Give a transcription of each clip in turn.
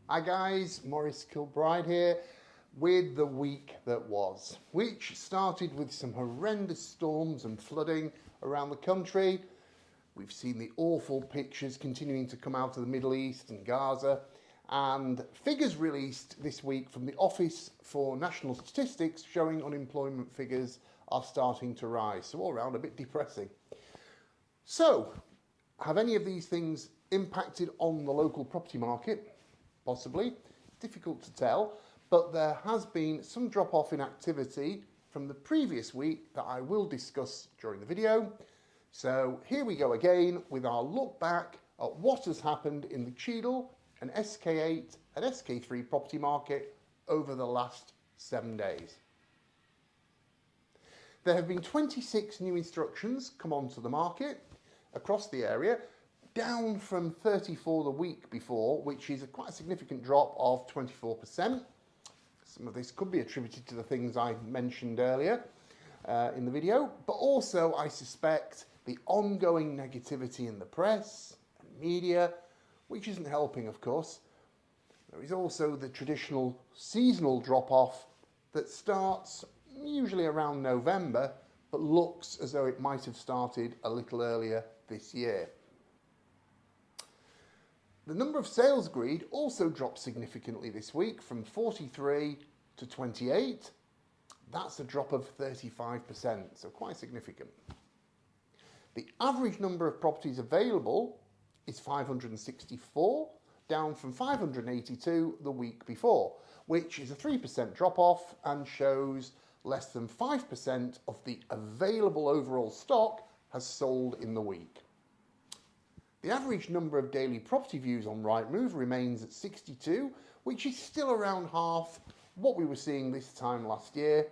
Hi guys, Maurice here with the week that was, which started with some horrendous storms and flooding around the country. We've seen the awful pictures continuing to come out of the Middle East and Gaza, and figures released this week from the Office for National Statistics showing unemployment figures are starting to rise, so all around a bit depressing. So, have any of these things impacted on the local property market? Possibly, difficult to tell, but there has been some drop off in activity from the previous week that I will discuss during the video. So here we go again with our look back at what has happened in the Cheadle and SK8 and SK3 property market over the last 7 days. There have been 26 new instructions come onto the market across the area, down from 34 the week before, which is quite a significant drop of 24%. Some of this could be attributed to the things I mentioned earlier in the video, but also I suspect the ongoing negativity in the press and media, which isn't helping, of course. There is also the traditional seasonal drop-off that starts usually around November, but looks as though it might have started a little earlier this year. The number of sales agreed also dropped significantly this week from 43 to 28. That's a drop of 35%, so quite significant. The average number of properties available is 564, down from 582 the week before, which is a 3% drop off and shows less than 5% of the available overall stock has sold in the week. The average number of daily property views on Rightmove remains at 62, which is still around half what we were seeing this time last year.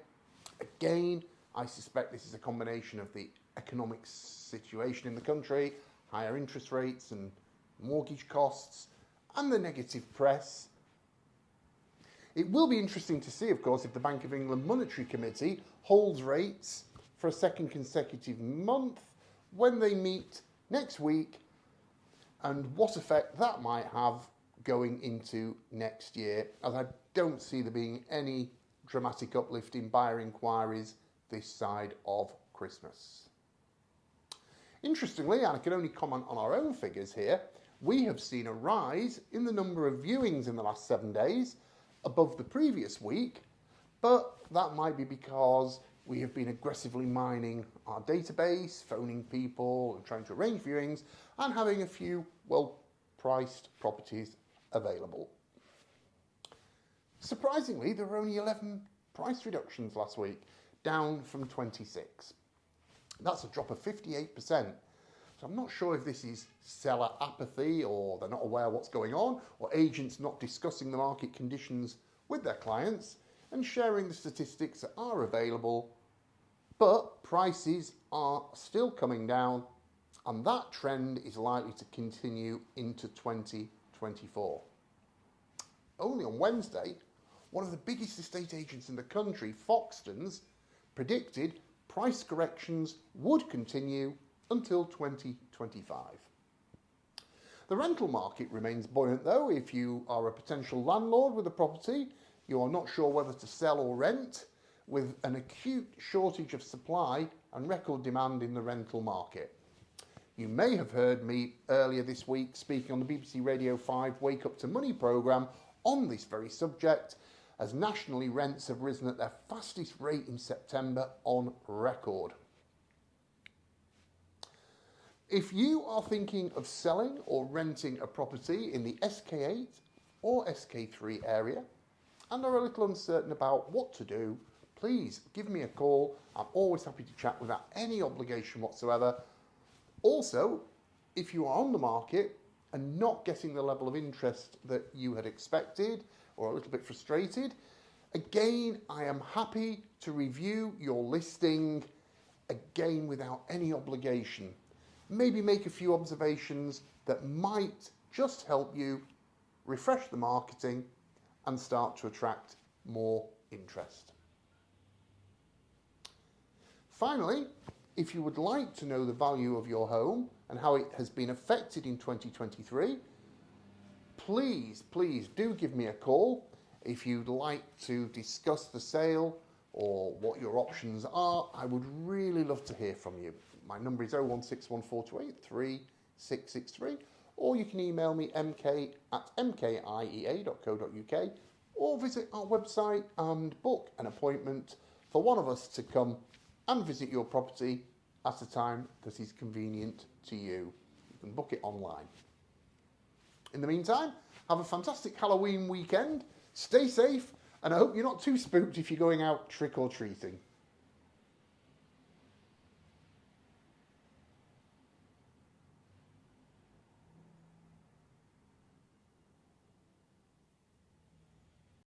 Again, I suspect this is a combination of the economic situation in the country, higher interest rates and mortgage costs, and the negative press. It will be interesting to see, of course, if the Bank of England Monetary Committee holds rates for a second consecutive month when they meet next week, and what effect that might have going into next year, as I don't see there being any dramatic uplift in buyer inquiries this side of Christmas. Interestingly, and I can only comment on our own figures here, we have seen a rise in the number of viewings in the last 7 days above the previous week, but that might be because we have been aggressively mining our database, phoning people and trying to arrange viewings and having a few well-priced properties available. Surprisingly, there were only 11 price reductions last week, down from 26. That's a drop of 58%. So I'm not sure if this is seller apathy or they're not aware of what's going on, or agents not discussing the market conditions with their clients and sharing the statistics that are available, but prices are still coming down, and that trend is likely to continue into 2024. Only on Wednesday, one of the biggest estate agents in the country, Foxtons, predicted price corrections would continue until 2025. The rental market remains buoyant though. If you are a potential landlord with a property, you are not sure whether to sell or rent, with an acute shortage of supply and record demand in the rental market. You may have heard me earlier this week speaking on the BBC Radio 5 Wake Up to Money programme on this very subject, as nationally rents have risen at their fastest rate in September on record. If you are thinking of selling or renting a property in the SK8 or SK3 area and are a little uncertain about what to do, please give me a call. I'm always happy to chat without any obligation whatsoever. Also, if you are on the market and not getting the level of interest that you had expected or a little bit frustrated, again, I am happy to review your listing, again without any obligation. Maybe make a few observations that might just help you refresh the marketing and start to attract more interest. Finally, if you would like to know the value of your home and how it has been affected in 2023, please do give me a call if you'd like to discuss the sale or what your options are. I would really love to hear from you. My number is 01614283663, or you can email me mk@mkiea.co.uk, or visit our website and book an appointment for one of us to come and visit your property at a time that is convenient to you. You can book it online. In the meantime, have a fantastic Halloween weekend, stay safe, and I hope you're not too spooked if you're going out trick-or-treating.